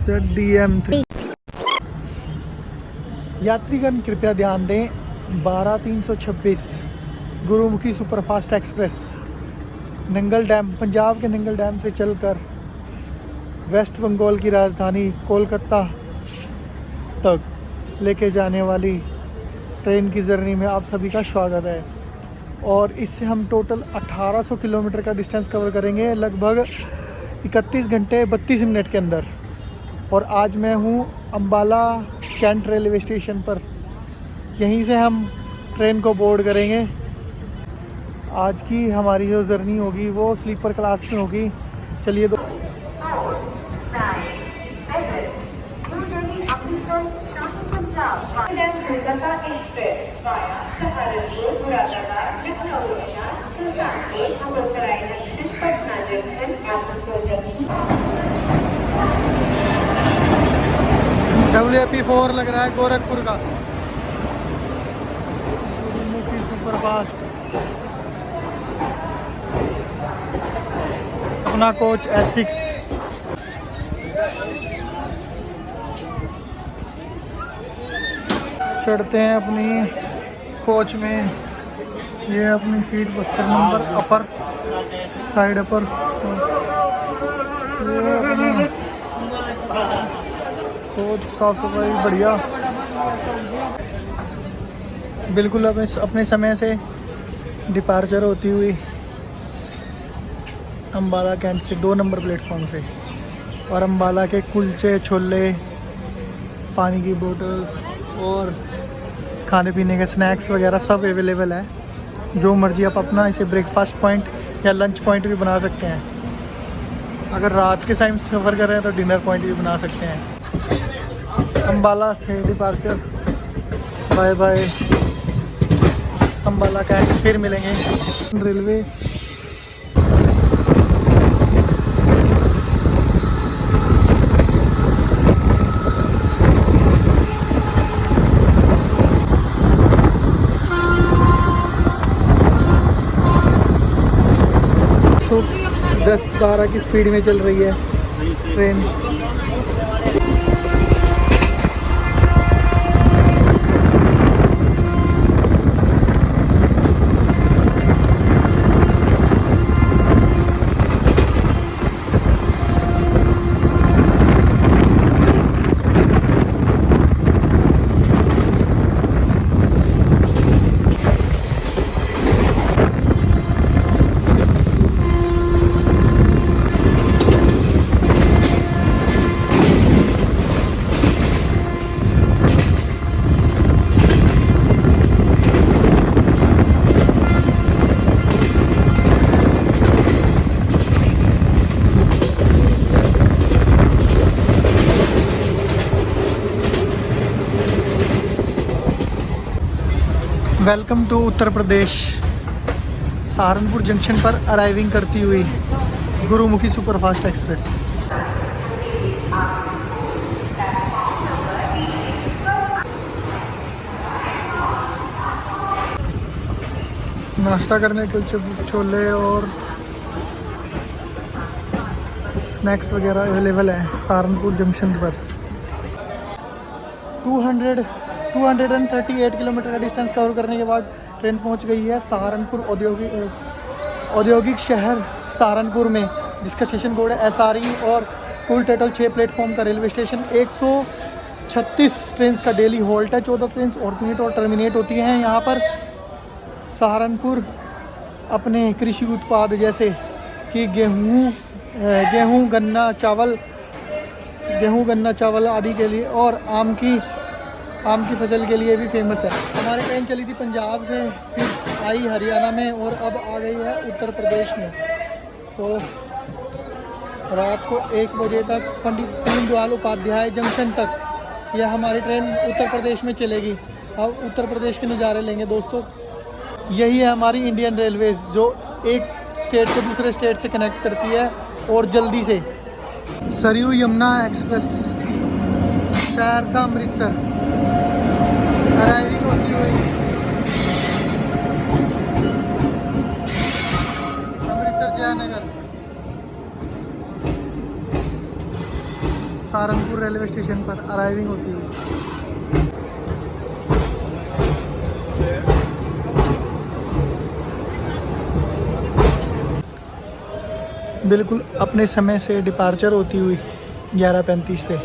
DM3। यात्रीगण कृपया ध्यान दें, 12326 Gurmukhi superfast express Nangal dam, Punjab के नंगल डैम से चलकर वेस्ट बंगाल की राजधानी कोलकाता तक लेके जाने वाली ट्रेन की जर्नी में आप सभी का स्वागत है। और इससे हम टोटल 1800 किलोमीटर का डिस्टेंस कवर करेंगे लगभग 31 घंटे 32 मिनट के अंदर। और आज मैं हूँ अम्बाला कैंट रेलवे स्टेशन पर, यहीं से हम ट्रेन को बोर्ड करेंगे। आज की हमारी जो जर्नी होगी वो स्लीपर क्लास में होगी। चलिए WP4 लग रहा है गोरखपुर का गुरुमुखी सुपरफास्ट। अपना कोच S6। चढ़ते हैं अपनी कोच में। ये अपनी seat 72 number upper side upper. ये अपनी कोच साफ सफाई बढ़िया बिल्कुल। अब अपने समय से डिपार्चर होती हुई अम्बाला कैंट से 2 नंबर प्लेटफॉर्म से। और अम्बाला के कुलचे छोले, पानी की बोतल्स और खाने पीने के स्नैक्स वगैरह सब अवेलेबल है। जो मर्जी आप अपना इसे ब्रेकफास्ट पॉइंट या लंच पॉइंट भी बना सकते हैं। अगर रात के टाइम सफ़र कर रहे हैं तो डिनर पॉइंट भी बना सकते हैं। अम्बाला से departure, bye bye Ambala cantt, फिर मिलेंगे। रेलवे तो 10-12 की स्पीड में चल रही है train. Welcome to Uttar Pradesh. Saharanpur junction पर अराइविंग करती हुई गुरुमुखी सुपरफास्ट एक्सप्रेस। नाश्ता करने के छोले और स्नैक्स वगैरह अवेलेबल है सहारनपुर जंक्शन पर। 238 किलोमीटर का डिस्टेंस कवर करने के बाद ट्रेन पहुंच गई है सहारनपुर औद्योगिक शहर सहारनपुर में, जिसका स्टेशन कोड है SRE। और कुल टोटल 6 प्लेटफॉर्म का रेलवे स्टेशन। 136 ट्रेन का डेली हॉल्ट है। 14 ट्रेन ऑर्डिनेट और टर्मिनेट होती हैं यहाँ पर। सहारनपुर अपने कृषि उत्पाद जैसे कि गेहूँ गन्ना चावल आदि के लिए और आम की फसल के लिए भी फेमस है। हमारी ट्रेन चली थी पंजाब से, फिर आई हरियाणा में और अब आ गई है उत्तर प्रदेश में। तो रात को 1 बजे तक पंडित दीनदयाल उपाध्याय जंक्शन तक यह हमारी ट्रेन उत्तर प्रदेश में चलेगी। अब उत्तर प्रदेश के नज़ारे लेंगे दोस्तों। यही है हमारी इंडियन रेलवेज़, जो एक स्टेट को दूसरे स्टेट से कनेक्ट करती है और जल्दी से। सरयू यमुना एक्सप्रेस सहरसा अमृतसर अराइविंग होती हुई अमृतसर जयनगर सहारनपुर रेलवे स्टेशन पर अराइविंग होती है। बिल्कुल अपने समय से डिपार्चर होती हुई 11:35 पे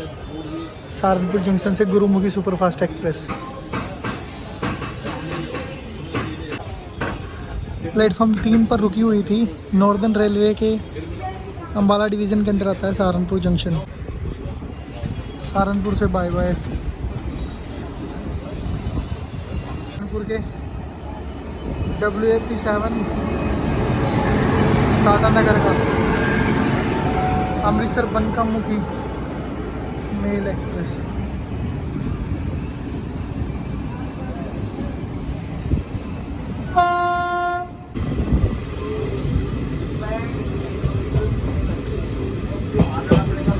सहारनपुर जंक्शन से गुरुमुखी सुपरफास्ट एक्सप्रेस। प्लेटफॉर्म 3 पर रुकी हुई थी। नॉर्दर्न रेलवे के अंबाला डिवीज़न के अंदर आता है सहारनपुर जंक्शन। सहारनपुर से बाय बाय। सहारनपुर के WAP7 टाटा नगर का Amritsar Bankamukhi mail express.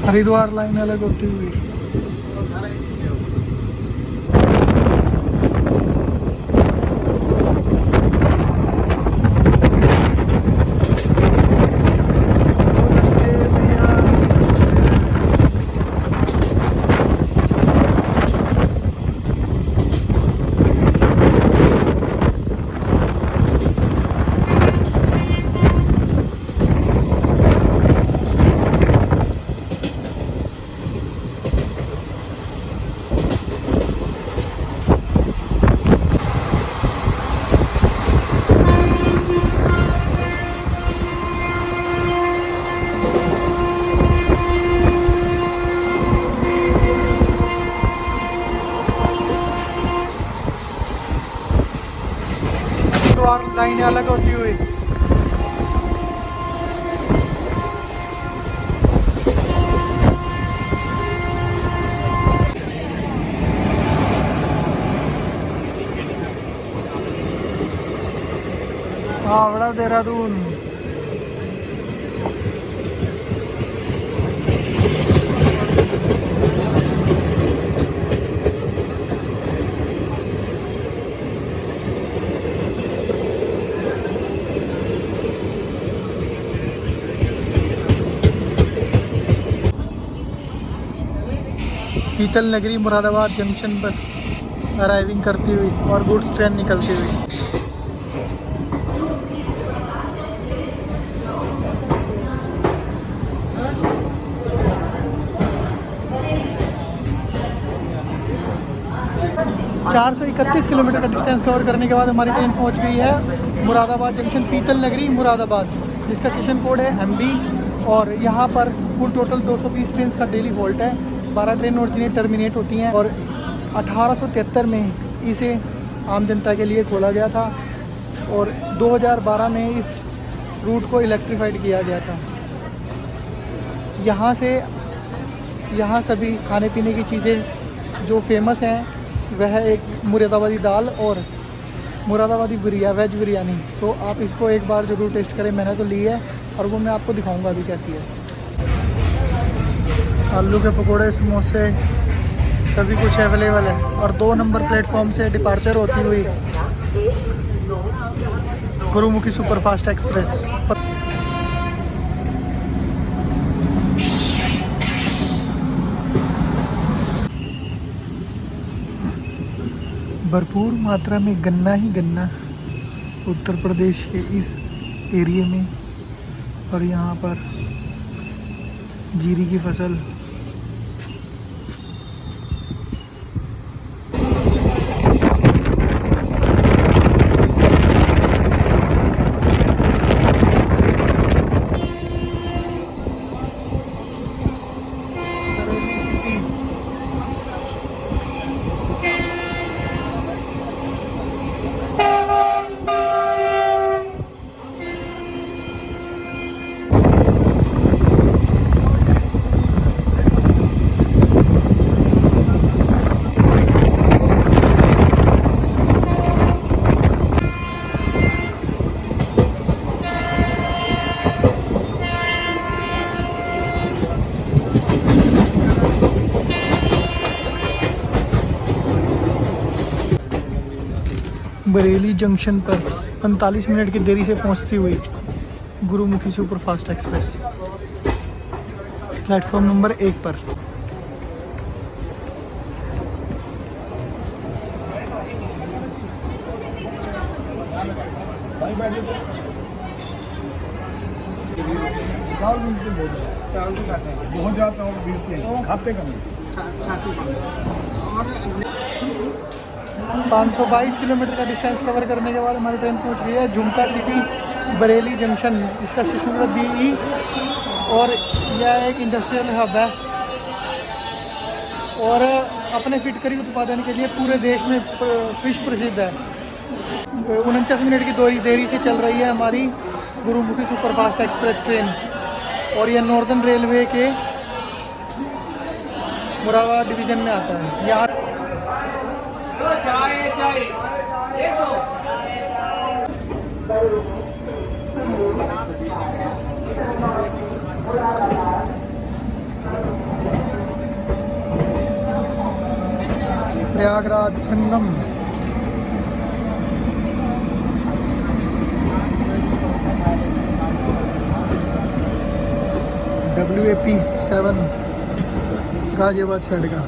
Haridwar line अलग होती हुई। लाइनें अलग होती हुई। हावड़ा देहरादून। शीतल नगरी मुरादाबाद जंक्शन पर अराइविंग करती हुई और गुड्स ट्रेन निकलती हुई। चार 431 किलोमीटर का डिस्टेंस कवर करने के बाद हमारी ट्रेन पहुंच गई है मुरादाबाद जंक्शन पीतल नगरी मुरादाबाद, जिसका स्टेशन कोड है MB। और यहाँ पर कुल टोटल 220 ट्रेन का डेली हॉल्ट है। 12 ट्रेन ओरिजिनेट टर्मिनेट होती हैं और 1873 में इसे आम जनता के लिए खोला गया था और 2012 में इस रूट को इलेक्ट्रीफाइड किया गया था। यहाँ सभी खाने पीने की चीज़ें जो फेमस हैं वह एक मुरादाबादी दाल और मुरादाबादी वेज बिरयानी। तो आप इसको एक बार ज़रूर टेस्ट करें। मैंने तो ली है और वो मैं आपको दिखाऊंगा अभी कैसी है। आलू के पकोड़े, समोसे, सभी कुछ अवेलेबल है। और 2 नंबर प्लेटफॉर्म से डिपार्चर होती हुई गुरुमुखी सुपरफास्ट एक्सप्रेस। भरपूर मात्रा में गन्ना ही गन्ना उत्तर प्रदेश के इस एरिया में, और यहाँ पर जीरी की फसल। बरेली जंक्शन पर 45 मिनट की देरी से पहुंचती हुई Gurmukhi superfast express platform number 1 पर। भाई बैठ चावल मिलते हैं, चावल भी खाते हैं, बहुत ज़्यादा चावल मिलते हैं, खाते कम खाते कम। और 522 किलोमीटर का डिस्टेंस कवर करने के बाद हमारी ट्रेन पहुंच गई है झुमका सिटी बरेली जंक्शन, जिसका स्टेशन नंबर BE, और यह एक इंडस्ट्रियल हब है और अपने फिटकरी उत्पादन के लिए पूरे देश में फिश प्रसिद्ध है। 49 मिनट की देरी से चल रही है हमारी गुरुमुखी सुपरफास्ट एक्सप्रेस ट्रेन, और यह नॉर्दर्न रेलवे के मुरादाबाद डिवीज़न में आता है। यहाँ प्रयागराज संगम, WAP 7 गाजियाबाद साइड का।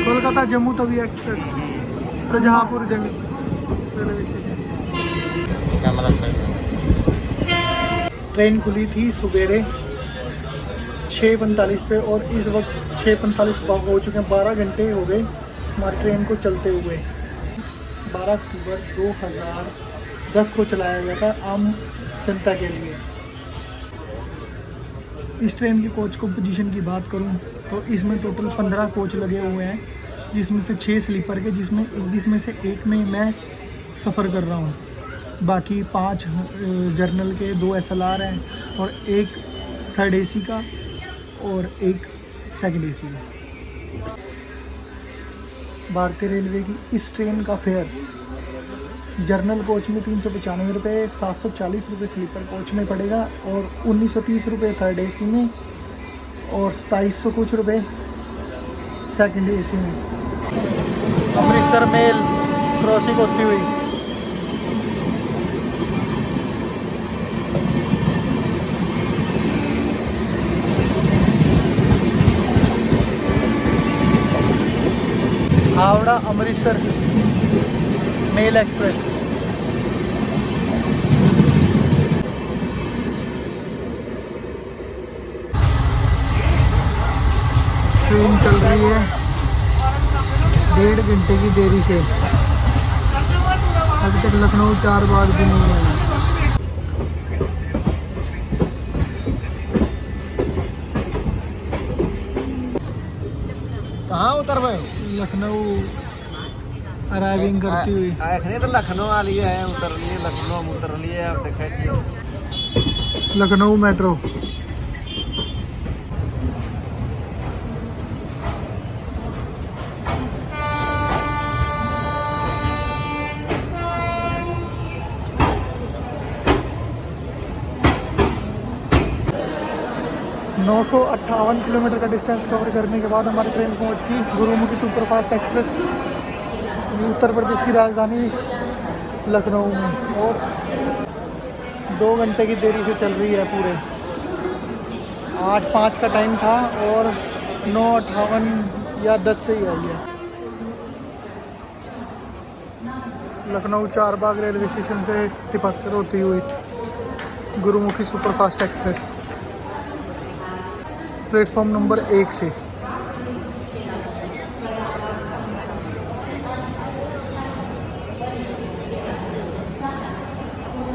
Kolkata Jammu Tawi express Shahjahanpur railway station. Train खुली थी सवेरे 6:45 पे और इस वक्त 6:45 हो चुके हैं। 12 घंटे हो गए हमारी ट्रेन को चलते हुए। 12 अक्टूबर 2010 को चलाया गया था आम जनता के लिए। इस ट्रेन की कोच कंपोजिशन की बात करूं तो इसमें टोटल 15 कोच लगे हुए हैं, जिसमें से 6 स्लीपर के, जिसमें से एक में मैं सफ़र कर रहा हूं। बाकी 5 जर्नल के, 2 SLR हैं और एक थर्ड AC का और एक सेकंड AC का। भारतीय रेलवे की इस ट्रेन का फेयर जर्नल कोच में 395 रुपये, 740 रुपये स्लीपर कोच में पड़ेगा और 1930 रुपये थर्ड AC में और 2700 कुछ रुपये सेकंड AC में। अमृतसर मेल क्रॉसिंग होती हुई Howrah Amritsar mail express. Train चल रही है 1.5 घंटे की देरी से, अभी तक लखनऊ 4 बार भी नहीं है। कहाँ उतर रहे हो? लखनऊ अराइविंग करती हुई। एखने तो लखनऊ वाली है, उतर लिए लखनऊ हम उतर लिए। अब देखे लखनऊ मेट्रो। नौ 958 किलोमीटर का डिस्टेंस कवर करने के बाद हमारी ट्रेन पहुंच गई गुरुमुखी सुपरफास्ट एक्सप्रेस उत्तर प्रदेश की राजधानी लखनऊ में, और 2 घंटे की देरी से चल रही है। पूरे 8:05 का टाइम था और 9:58 या 10 पे ही आई है। लखनऊ चारबाग रेलवे स्टेशन से डिपार्चर होती हुई Gurmukhi superfast express platform number 1 से।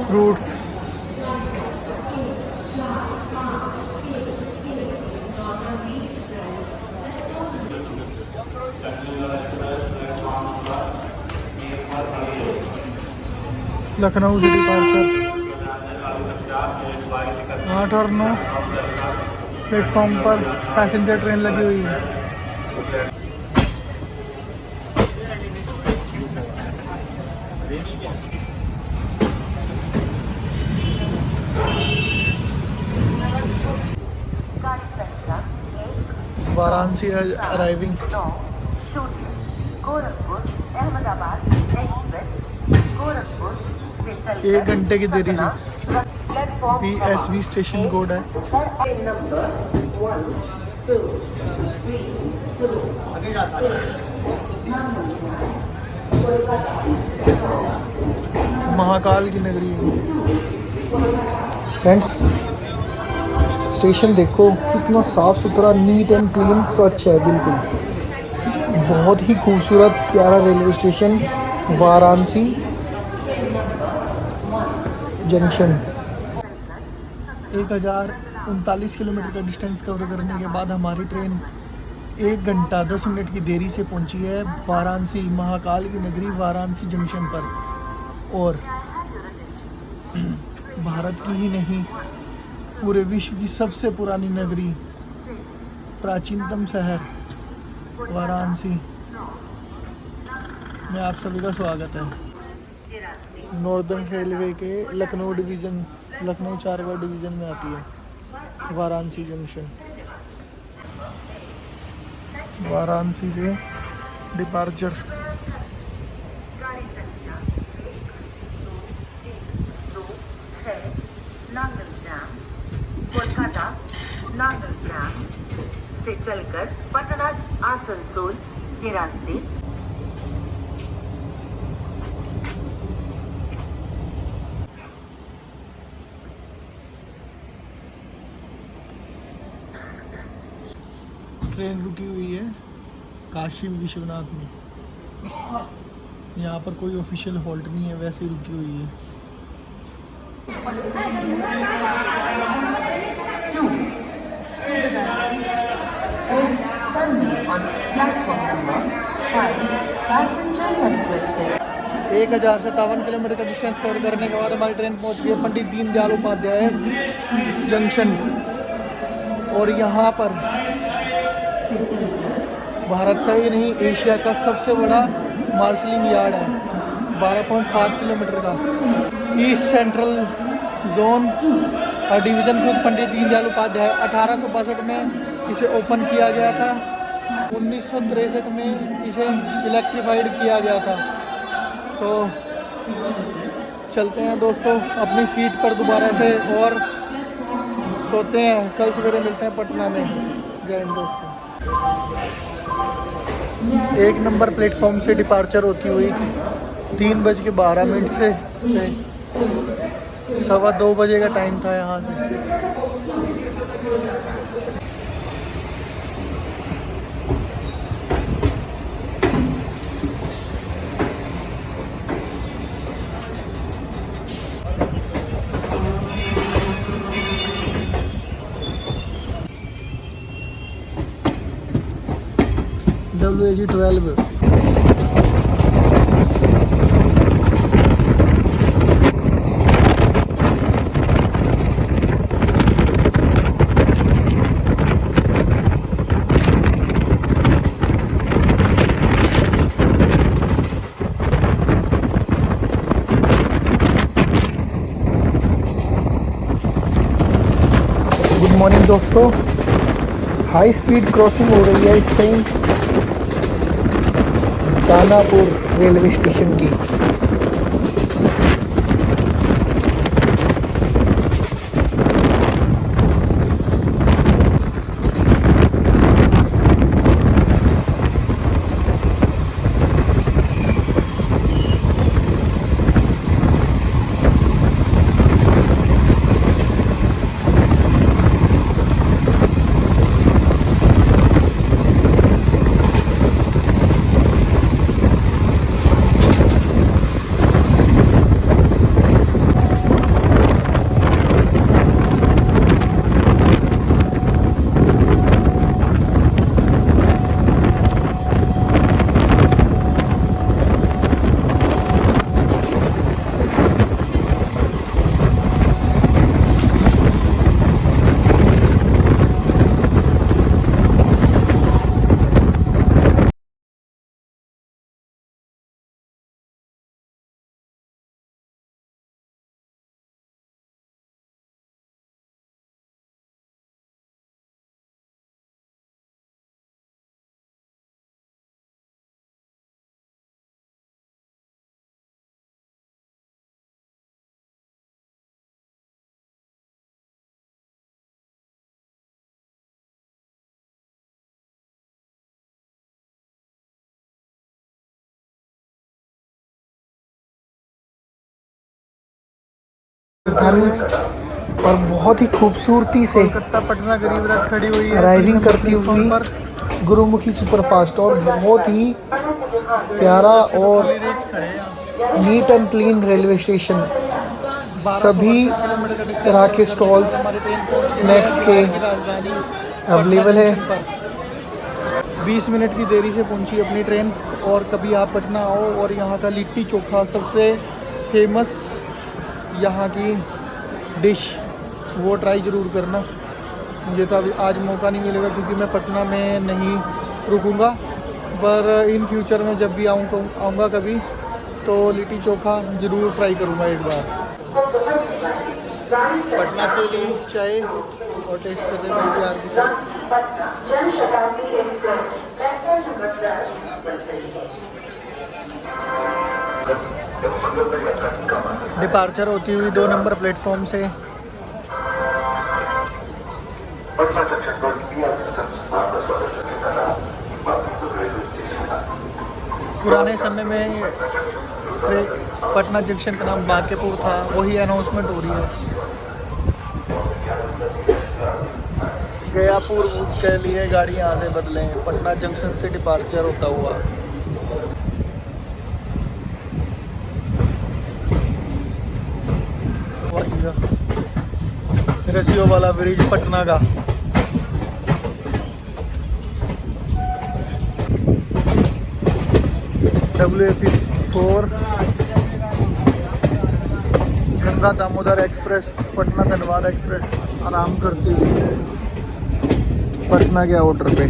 रूट्स लखनऊ से डिपार्चर 8 और 9 प्लेटफॉर्म पर पैसेंजर ट्रेन लगी हुई है। वाराणसी अराइविंग। एक घंटे की देरी से। PSV स्टेशन कोड है। महाकाल की नगरी है। फ्रेंड्स स्टेशन देखो कितना साफ सुथरा, नीट एंड क्लीन, स्वच्छ है बिल्कुल। बहुत ही खूबसूरत प्यारा railway station Varanasi junction. 1039 kilometre का डिस्टेंस कवर करने के बाद हमारी ट्रेन 1 घंटा 10 मिनट की देरी से पहुंची है वाराणसी, महाकाल की नगरी वाराणसी जंक्शन पर। और भारत की ही नहीं पूरे विश्व की सबसे पुरानी नगरी, प्राचीनतम शहर वाराणसी में आप सभी का स्वागत है। नॉर्दर्न रेलवे के लखनऊ डिवीज़न, लखनऊ चारगढ़ डिवीज़न में आती है वाराणसी जंक्शन। वाराणसी से डिपार्चर। कोलकाता नांगलग्राम से चलकर पटना आसनसोल के रास्ते। ट्रेन रुकी हुई है काशी विश्वनाथ में। यहाँ पर कोई ऑफिशियल हॉल्ट नहीं है, वैसे ही रुकी हुई है। एक 1057 किलोमीटर का डिस्टेंस कवर करने के बाद हमारी ट्रेन पहुंच गई है पंडित दीनदयाल उपाध्याय जंक्शन। और यहाँ पर भारत का ही नहीं एशिया का सबसे बड़ा मार्शलिंग यार्ड है, 12.7 किलोमीटर का। ईस्ट सेंट्रल जोन और डिवीज़न खुद पंडित दीनदयाल उपाध्याय 1862 में इसे ओपन किया गया था। 1963 में इसे इलेक्ट्रीफाइड किया गया था। तो चलते हैं दोस्तों अपनी सीट पर दोबारा से और सोते हैं। कल सवेरे मिलते हैं पटना में। जय हिंद दोस्तों। 1 नंबर प्लेटफॉर्म से डिपार्चर होती हुई 3:12 से 2:15 बजे का टाइम था यहाँ से। WAG-12 गुड मॉर्निंग दोस्तों। हाई स्पीड क्रॉसिंग हो रही है इस टाइम दानापुर रेलवे स्टेशन की। राजधानी और बहुत ही खूबसूरती से कोलकाता पटना गरीब रथ खड़ी हुई है अराइविंग करती हुई गुरुमुखी सुपरफास्ट, और बहुत ही प्यारा और NEET and clean railway station. सभी तरह के स्टॉल्स स्नैक्स के अवेलेबल है। 20 मिनट की देरी से पहुंची अपनी ट्रेन। और कभी आप पटना आओ और यहाँ का लिट्टी चोखा सबसे फेमस यहाँ की डिश, वो ट्राई ज़रूर करना। मुझे तो अभी आज मौका नहीं मिलेगा क्योंकि मैं पटना में नहीं रुकूंगा, पर इन फ्यूचर में जब भी आऊँगा कभी तो लिट्टी चोखा ज़रूर ट्राई करूँगा एक बार। पटना से ली चाय और टेस्ट कर रहे हैं यार की चाय। डिपार्चर होती हुई 2 नंबर प्लेटफॉर्म से। पुराने समय में पटना जंक्शन का नाम बांकेपुर था, वही अनाउंसमेंट हो रही है। गयापुर के लिए गाड़ी यहाँ से बदलें, पटना जंक्शन से डिपार्चर होता हुआ। रसियों वाला ब्रिज पटना का। WAP4 Ganga Damodar express, Patna Dhanbad express आराम करती हुई पटना के आउटर पे।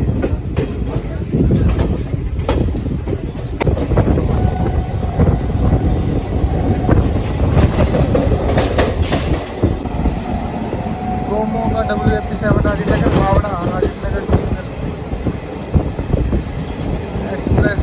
गोमो का WAP7 राजेंद्र बावड़ा राजेंद्र एक्सप्रेस।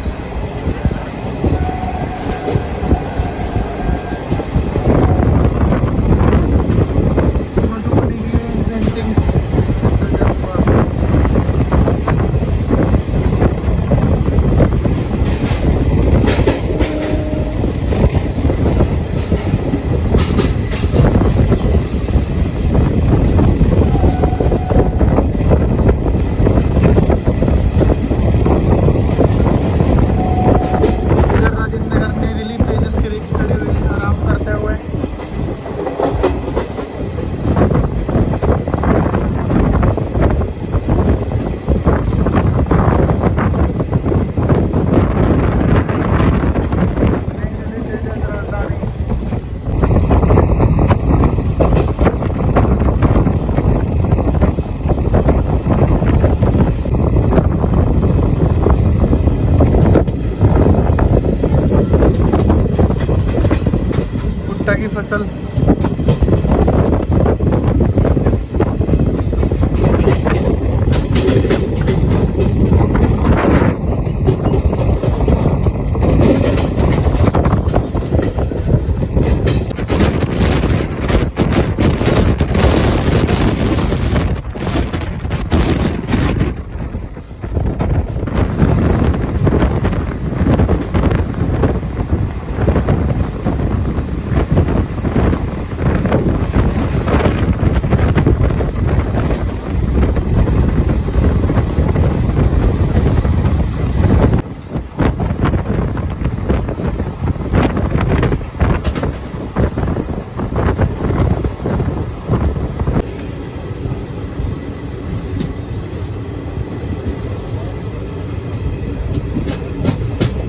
भुट्टा की फसल।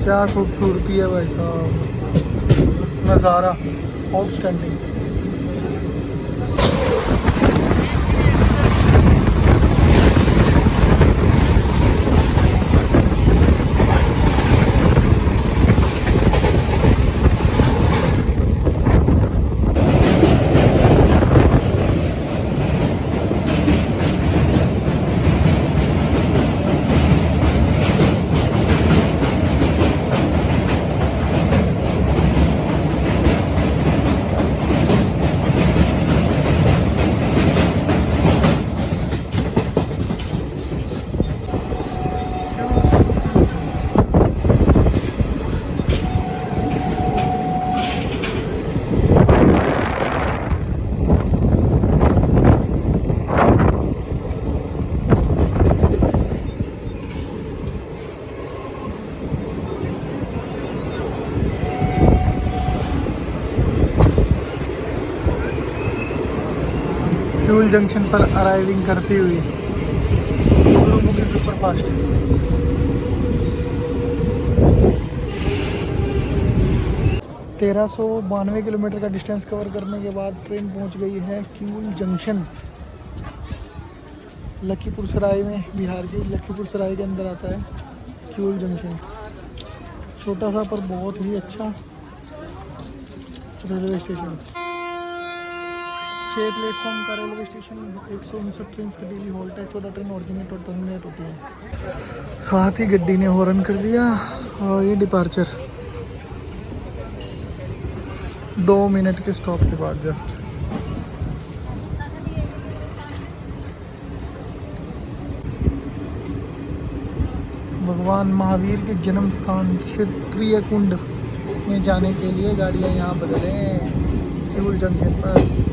क्या खूबसूरती है भाई साहब, नज़ारा आउटस्टैंडिंग। जंक्शन पर अराइविंग करती हुई गुरुमुखी सुपरफास्ट। 1392 किलोमीटर का डिस्टेंस कवर करने के बाद ट्रेन पहुंच गई है किऊल जंक्शन, लखीमपुर सराय में। बिहार के लखीमपुर सराय के अंदर आता है किऊल जंक्शन। छोटा सा पर बहुत ही अच्छा रेलवे स्टेशन। 6 प्लेटफॉर्म का रेलवे स्टेशन, 159 ट्रेन का डेली हॉल्ट है। 14 ट्रेन ऑरिजिनेट और टर्मिनेट होती है। साथ ही गड्डी ने हॉर्न कर दिया और ये डिपार्चर 2 मिनट के स्टॉप के बाद जस्ट। भगवान महावीर के जन्म स्थान क्षेत्रीय कुंड में जाने के लिए गाड़ियां यहाँ बदलें किऊल जंक्शन पर।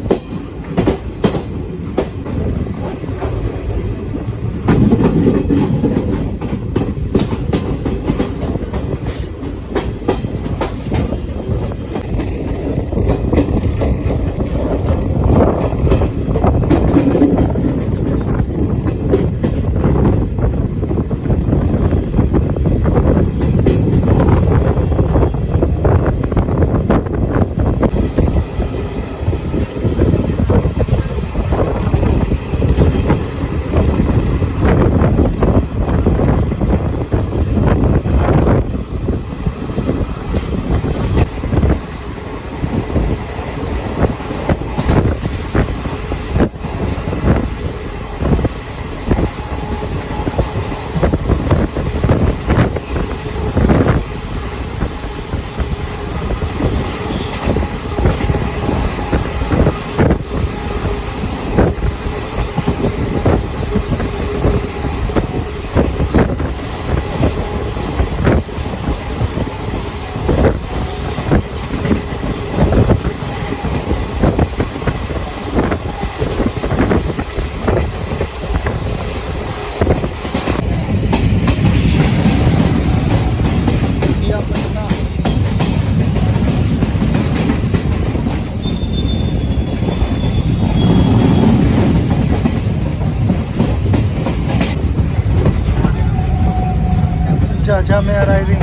झाझा में अराइविंग।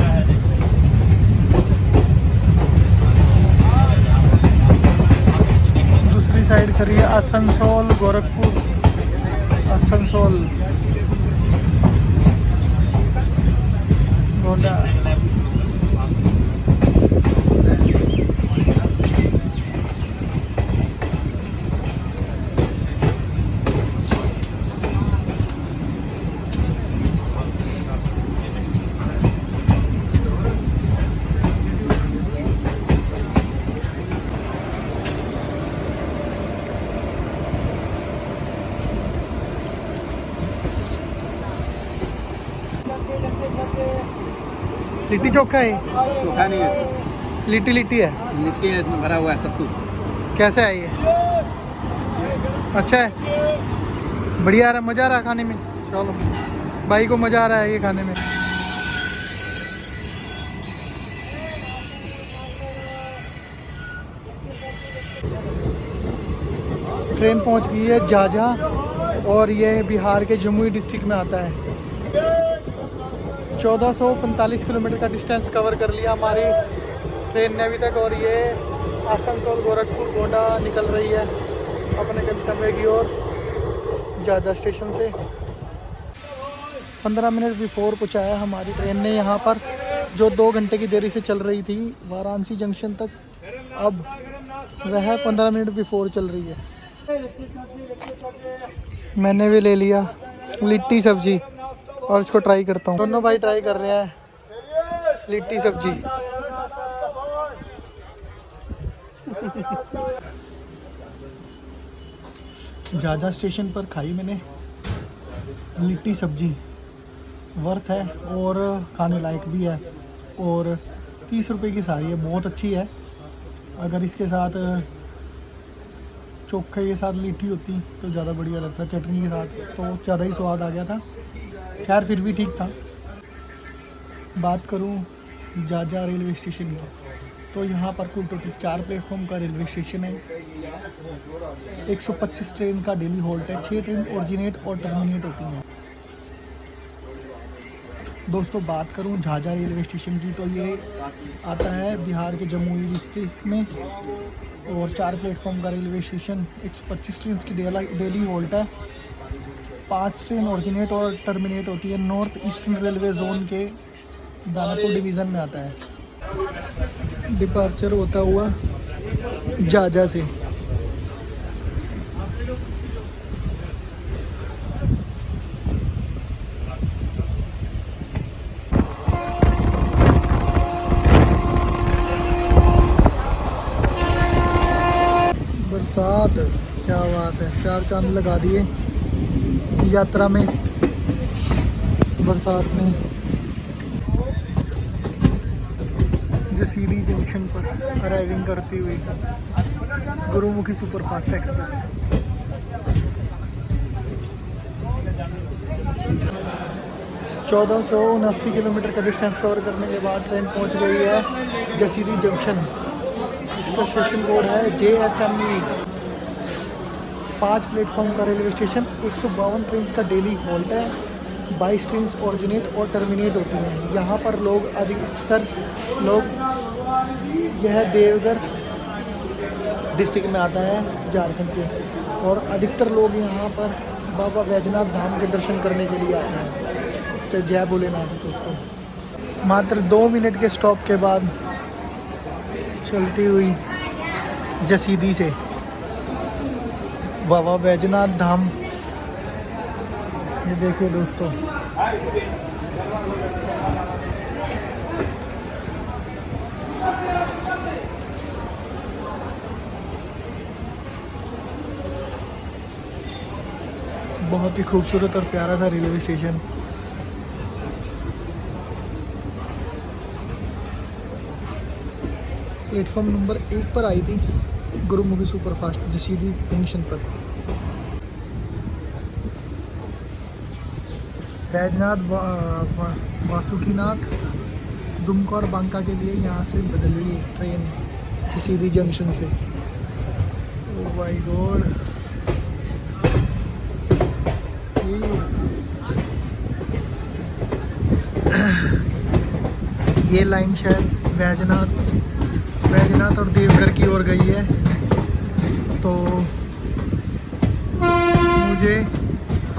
दूसरी साइड खड़ी है आसनसोल गोरखपुर। आसनसोल गोंडा। लिट्टी चोखा है? चोखा नहीं है इसमें, लिट्टी लिट्टी है। लिट्टी है इसमें, भरा हुआ है सत्तू। कैसा है ये? अच्छा है, बढ़िया आ रहा, मज़ा आ रहा है खाने में। चलो भाई को मज़ा आ रहा है ये खाने में। ट्रेन पहुंच गई है झाझा और ये बिहार के जमुई डिस्ट्रिक्ट में आता है। 1445 किलोमीटर का डिस्टेंस कवर कर लिया हमारी ट्रेन ने अभी तक और ये आसनसोल गोरखपुर गोंडा निकल रही है अपने गंतव्य की ओर झाझा स्टेशन से। 15 मिनट बिफोर पहुँचाया हमारी ट्रेन ने यहाँ पर, जो 2 घंटे की देरी से चल रही थी वाराणसी जंक्शन तक, अब वह 15 मिनट बिफोर चल रही है। मैंने भी ले लिया लिट्टी सब्जी और इसको ट्राई करता हूँ। दोनों भाई ट्राई कर रहे हैं लिट्टी सब्जी। झाझा स्टेशन पर खाई मैंने लिट्टी सब्जी, वर्थ है और खाने लायक भी है और 30 रुपए की सारी है, बहुत अच्छी है। अगर इसके साथ चोखे के साथ लिट्टी होती तो ज़्यादा बढ़िया लगता, चटनी के साथ तो ज़्यादा ही स्वाद आ गया था। खैर फिर भी ठीक था। बात करूं झाझा रेलवे स्टेशन की तो यहाँ पर कुल टोटल 4 प्लेटफॉर्म का रेलवे स्टेशन है। 125 ट्रेन का डेली हॉल्ट है। 6 ट्रेन ओरिजिनेट और टर्मिनेट होती हैं। दोस्तों बात करूं झाझा रेलवे स्टेशन की तो ये आता है बिहार के जमुई डिस्ट्रिक्ट में और 4 प्लेटफॉर्म का रेलवे स्टेशन। 125 ट्रेन की डेली हॉल्ट है। 5 ट्रेन ओरिजिनेट और टर्मिनेट होती है। नॉर्थ ईस्टर्न रेलवे जोन के दानापुर डिवीज़न में आता है। डिपार्चर होता हुआ झाझा से। बरसात, क्या बात है, 4 चांद लगा दिए यात्रा में बरसात में। जसीडी जंक्शन पर अराइविंग करती हुई गुरुमुखी सुपरफास्ट एक्सप्रेस। चौदह सौ 79 किलोमीटर का डिस्टेंस कवर करने के बाद ट्रेन पहुंच गई है जसीडी जंक्शन। इसका स्टेशन कोड है JSME। 5 प्लेटफॉर्म का रेलवे स्टेशन। 152 ट्रेन का डेली हॉल्ट है। 22 ट्रेन ओरिजिनेट और टर्मिनेट होती हैं। यहाँ पर लोग अधिकतर लोग यह देवघर डिस्ट्रिक्ट में आता है झारखंड के, और अधिकतर लोग यहाँ पर बाबा बैजनाथ धाम के दर्शन करने के लिए आते हैं। तो जय भोलेनाथ दोस्तों। मात्र 2 मिनट के स्टॉप के बाद चलती हुई जसीडी से बाबा बैजनाथ धाम। ये देखिए दोस्तों, बहुत ही खूबसूरत और प्यारा सा रेलवे स्टेशन। प्लेटफॉर्म नंबर 1 पर आई थी गुरुमुखी सुपरफास्ट जसीडी जंक्शन पर। बैजनाथ वासुकीनाथ दुमका और बांका के लिए यहाँ से बदली ट्रेन जसीडी जंक्शन से। ओह माय गॉड, ये लाइन शायद बैजनाथ और देवघर की ओर गई है, तो मुझे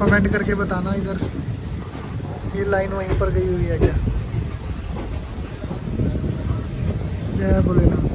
कमेंट करके बताना इधर ये लाइन वहीं पर गई हुई है क्या। जय भोलेनाथ।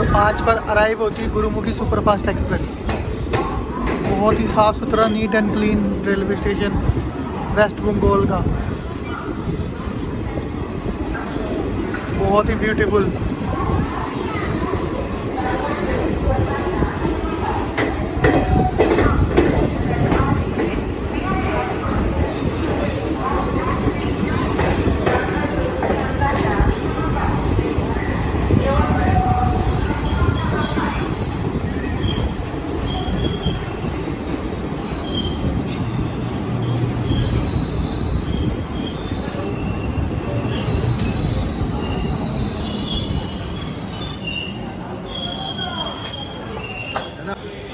5 पर अराइव होती है गुरुमुखी सुपरफास्ट एक्सप्रेस। बहुत ही साफ़ सुथरा, neat and clean railway station west Bengal का, बहुत ही ब्यूटीफुल।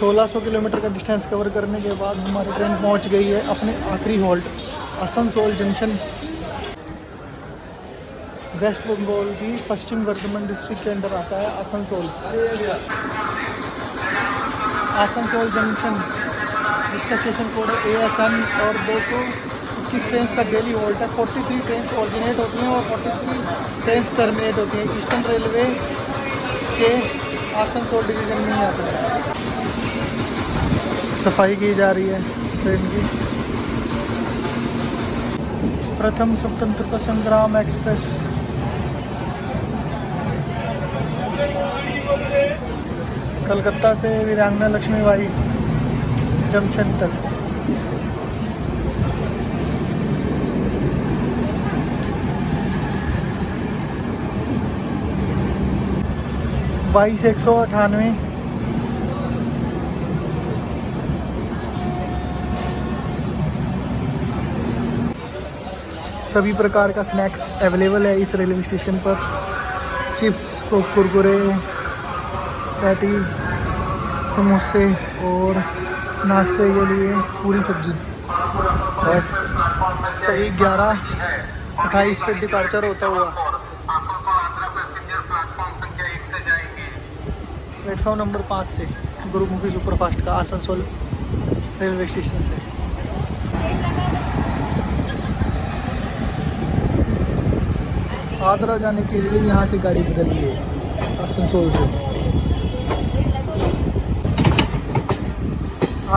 सोलह 1600 किलोमीटर का डिस्टेंस कवर करने के बाद हमारी ट्रेन पहुंच गई है अपने आखिरी halt Asansol junction. West Bengal की पश्चिम वर्धमान डिस्ट्रिक्ट के अंदर आता है आसनसोल। आसनसोल जंक्शन जिसका स्टेशन कोड है ASN और 221 ट्रेन का डेली हॉल्ट है। 43 ट्रेन ओरिजिनेट होती हैं और 43 ट्रेन टर्मिनेट होती हैं। ईस्टर्न रेलवे के आसनसोल डिवीज़न में ही आता है। सफाई की जा रही है ट्रेन की। प्रथम स्वतंत्रता संग्राम एक्सप्रेस कलकत्ता से वीरांगना लक्ष्मीबाई जंक्शन तक। बाईस 198। सभी प्रकार का स्नैक्स अवेलेबल है इस रेलवे स्टेशन पर। चिप्स, कुरकुरे, पैटीज़, समोसे और नाश्ते के लिए पूरी सब्जी। और सही 11:28 पे डिपार्चर होता हुआ प्लेटफॉर्म नंबर 5 से गुरुमुखी सुपरफास्ट का आसनसोल रेलवे स्टेशन से। आगरा जाने के लिए यहाँ से गाड़ी बदली है आसनसोल से।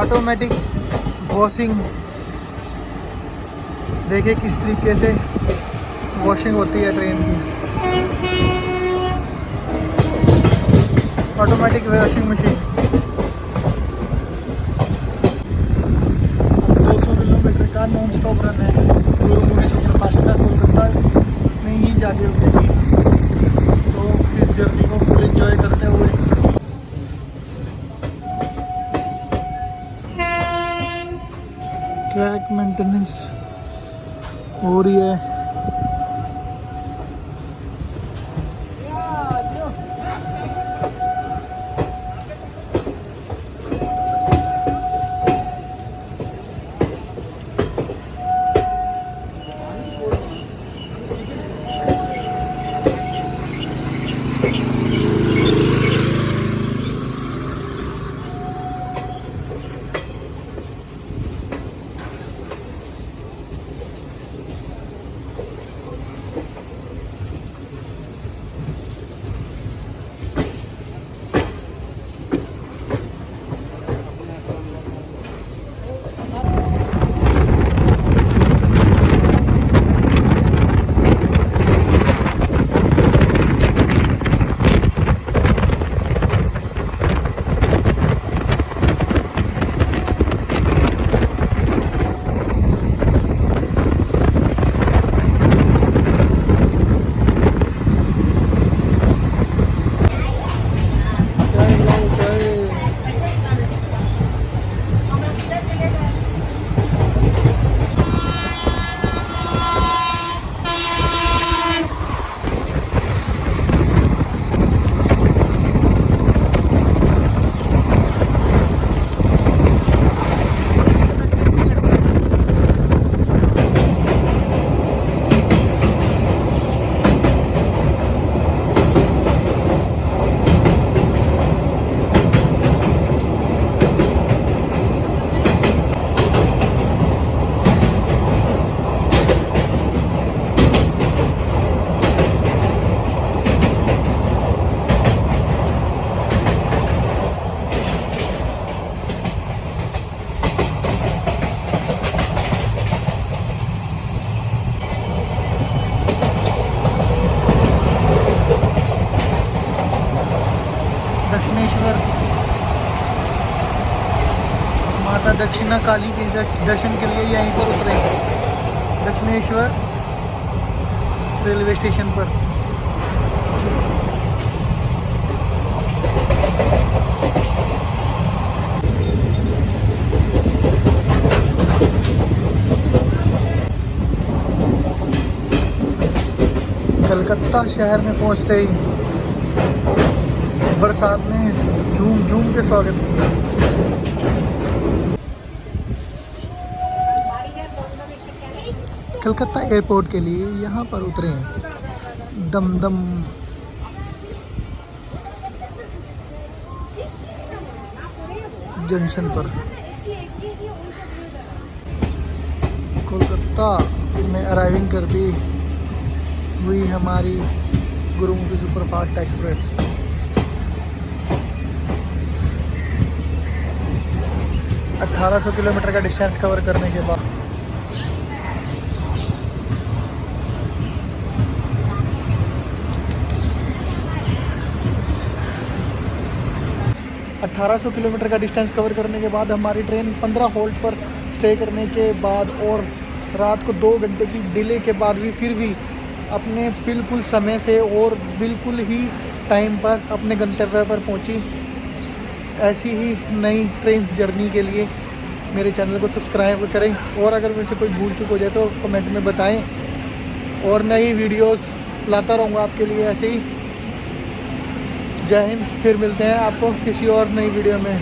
ऑटोमेटिक वॉशिंग, देखिए किस तरीके से वॉशिंग होती है ट्रेन की। Automatic washing machine. 200 किलोमीटर का नॉन स्टॉप रन है गुरुमुखी सुपरफास्ट का, कोलकाता में ही जाके रुकेगी। तो इस जर्नी को फुल एंजॉय करते हुए ट्रैक मेंटेनेंस हो रही है। दक्षिणेश्वर माता दक्षिणा काली के दर्शन के लिए यहीं पर उतरे दक्षिणेश्वर रेलवे स्टेशन पर। कलकत्ता शहर में पहुंचते ही बरसात ने झूम झूम के स्वागत किया। कलकत्ता एयरपोर्ट के लिए यहाँ पर उतरे हैं दमदम जंक्शन पर। कोलकाता में अराइविंग करती हुई हमारी गुरुमुखी सुपरफास्ट एक्सप्रेस। 1800 किलोमीटर का डिस्टेंस कवर करने के बाद 1800 किलोमीटर का डिस्टेंस कवर करने के बाद हमारी ट्रेन 15 होल्ट पर स्टे करने के बाद और रात को 2 घंटे की डिले के बाद भी फिर भी अपने बिल्कुल समय से और बिल्कुल ही टाइम पर अपने गंतव्य पर पहुंची। ऐसी ही नई ट्रेन जर्नी के लिए मेरे चैनल को सब्सक्राइब करें और अगर मुझसे कोई भूल चूक हो जाए तो कमेंट में बताएं और नई वीडियोस लाता रहूँगा आपके लिए ऐसे ही। जय हिंद, फिर मिलते हैं आपको किसी और नई वीडियो में।